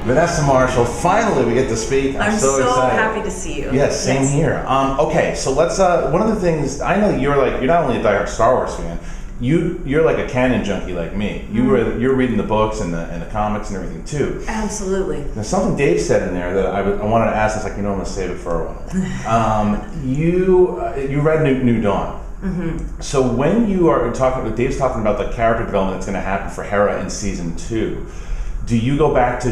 Vanessa Marshall, finally we get to speak. I'm so excited. Happy to see you. Yes, same here. Okay, so let's. One of the things I know that you're not only a diehard Star Wars fan, you're like a canon junkie like me. You're reading the books and the comics and everything too. Absolutely. There's something Dave said in there that I wanted to ask. It's like, I'm going to save it for a while. You read New Dawn. Mm-hmm. So when you are Dave's talking about the character development that's going to happen for Hera in season 2. Do you go back to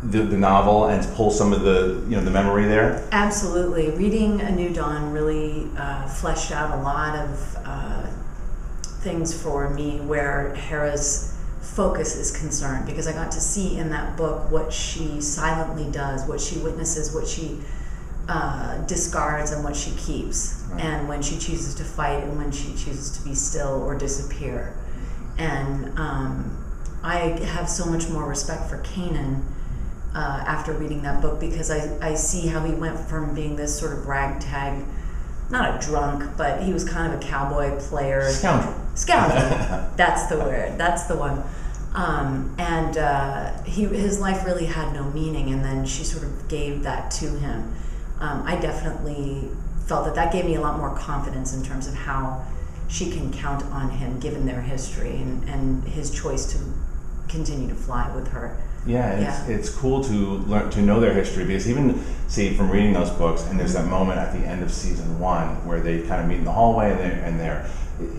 the novel and pull some of the the memory there? Absolutely. Reading A New Dawn really fleshed out a lot of things for me where Hera's focus is concerned, because I got to see in that book what she silently does, what she witnesses, what she discards, and what she keeps, right. And when she chooses to fight and when she chooses to be still or disappear. And I have so much more respect for Kanan after reading that book, because I see how he went from being this sort of ragtag, not a drunk, but he was kind of a cowboy player. Scoundrel. That's the word. That's the one. His life really had no meaning, and then she sort of gave that to him. I definitely felt that gave me a lot more confidence in terms of how she can count on him given their history and his choice to continue to fly with her. Yeah, it's cool to learn to know their history, because even from reading those books, and there's that moment at the end of season 1 where they kind of meet in the hallway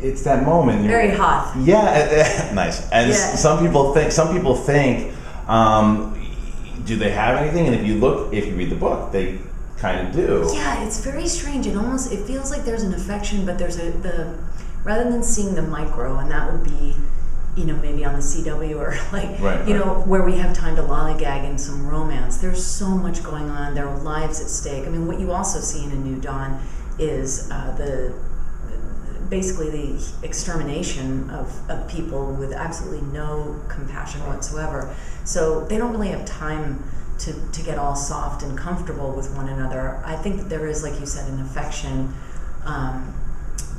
it's that moment. Very hot. Yeah, nice. And yeah. Some people think, do they have anything? And if you read the book, they kind of do. Yeah, it's very strange. It feels like there's an affection, but there's rather than seeing the micro, and that would be, maybe on the CW or where we have time to lollygag in some romance. There's so much going on. There are lives at stake. I mean, what you also see in A New Dawn is basically the extermination of people with absolutely no compassion whatsoever. So they don't really have time to get all soft and comfortable with one another. I think that there is, like you said, an affection,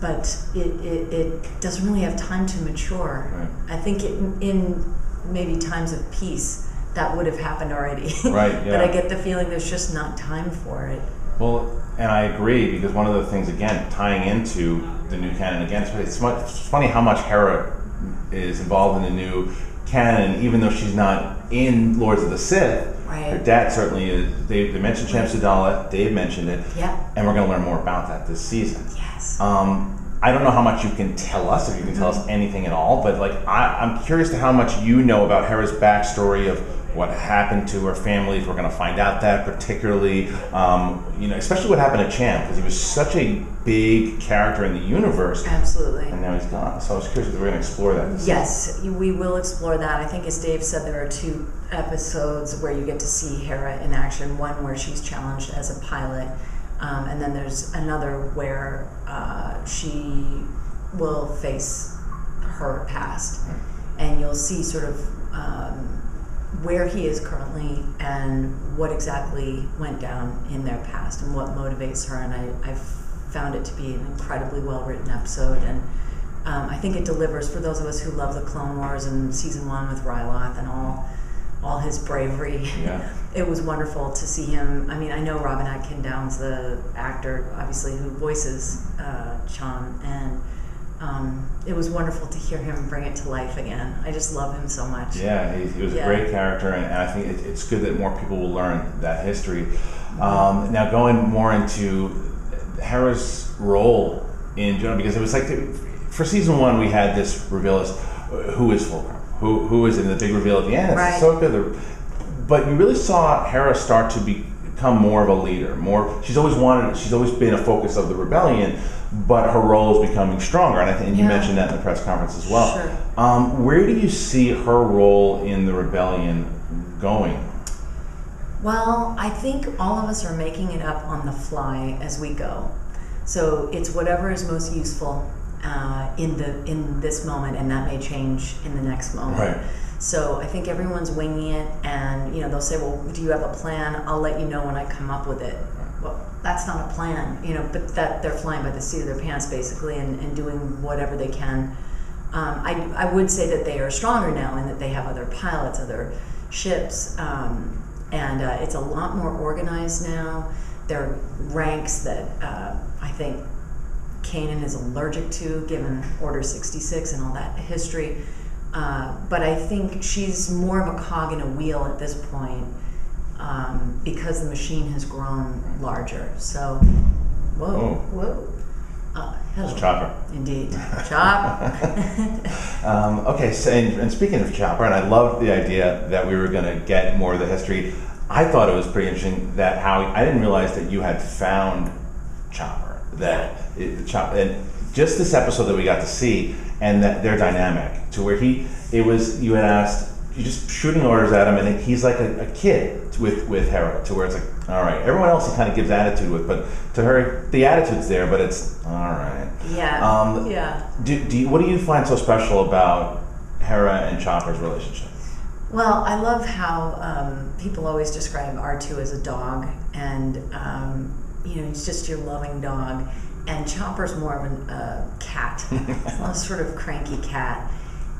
but it doesn't really have time to mature. Right. I think in maybe times of peace that would have happened already. Right. Yeah. But I get the feeling there's just not time for it. Well, and I agree, because one of the things, again, tying into the new canon again, it's funny how much Hera is involved in the new canon, even though she's not in Lords of the Sith. Right. Her dad certainly is. They mentioned Hera Syndulla. Dave mentioned it. Yeah. And we're going to learn more about that this season. Yes. I don't know how much you can tell us, if you can tell us anything at all, but I'm curious to how much you know about Hera's backstory of what happened to her family, if we're going to find out that, particularly, especially what happened to Cham, because he was such a big character in the universe. Absolutely. And now he's gone. So I was curious if we're going to explore that. Yes, we will explore that. I think, as Dave said, there are 2 episodes where you get to see Hera in action. One where she's challenged as a pilot, and then there's another where she will face her past. Right. And you'll see sort of where he is currently and what exactly went down in their past and what motivates her. And I've found it to be an incredibly well-written episode, and I think it delivers for those of us who love the Clone Wars and season 1 with Ryloth and all his bravery. Yeah. It was wonderful to see him. I mean, I know Robin Atkin Downes, the actor, obviously, who voices Cham, and it was wonderful to hear him bring it to life again. I just love him so much. Yeah, he was a great character, and I think it's good that more people will learn that history. Now, going more into Hera's role in general, because it was like, for season 1, we had this reveal as who is Fulcrum, who is in the big reveal at the end. It's right. Ahsoka, but you really saw Hera start to become more of a leader. She's always been a focus of the rebellion, but her role is becoming stronger, and you mentioned that in the press conference as well. Sure. Where do you see her role in the rebellion going? Well, I think all of us are making it up on the fly as we go. So it's whatever is most useful in this moment, and that may change in the next moment. Right. So I think everyone's winging it, and they'll say, "Well, do you have a plan? I'll let you know when I come up with it." Well, that's not a plan, but that they're flying by the seat of their pants, basically, and doing whatever they can. I would say that they are stronger now, and that they have other pilots, other ships, and it's a lot more organized now. There are ranks that I think Kanan is allergic to, given Order 66 and all that history. But I think she's more of a cog in a wheel at this point, because the machine has grown larger. So, whoa. Hello. It's Chopper. Indeed. Chop. Okay, so and speaking of Chopper, and I love the idea that we were going to get more of the history. I thought it was pretty interesting that I didn't realize that you had found Chopper. And just this episode that we got to see, and that their dynamic, to where you had asked, you just shooting orders at him, and he's like a kid with Hera, to where it's like, all right. Everyone else he kind of gives attitude with, but to her the attitude's there, but it's all right. Yeah. Yeah. What do you find so special about Hera and Chopper's relationship? Well, I love how people always describe R2 as a dog, and he's just your loving dog, and Chopper's more of a cat, a sort of cranky cat.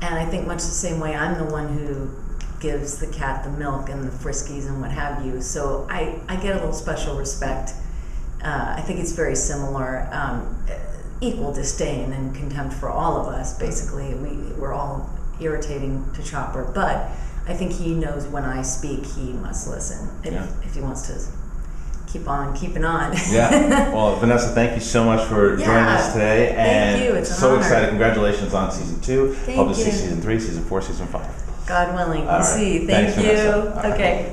And I think much the same way, I'm the one who gives the cat the milk and the friskies and what have you. So I get a little special respect. I think it's very similar, equal disdain and contempt for all of us. Basically, we're all irritating to Chopper, but I think he knows when I speak, he must listen if he wants to keep on keeping on. Yeah. Well, Vanessa, thank you so much for joining us today. Thank you. It's an so honor. Excited. Congratulations on season 2. Thank Hope to see you. season 3, season 4, season 5. God willing. We'll All right. see. Thanks, Thank you. Vanessa. Okay.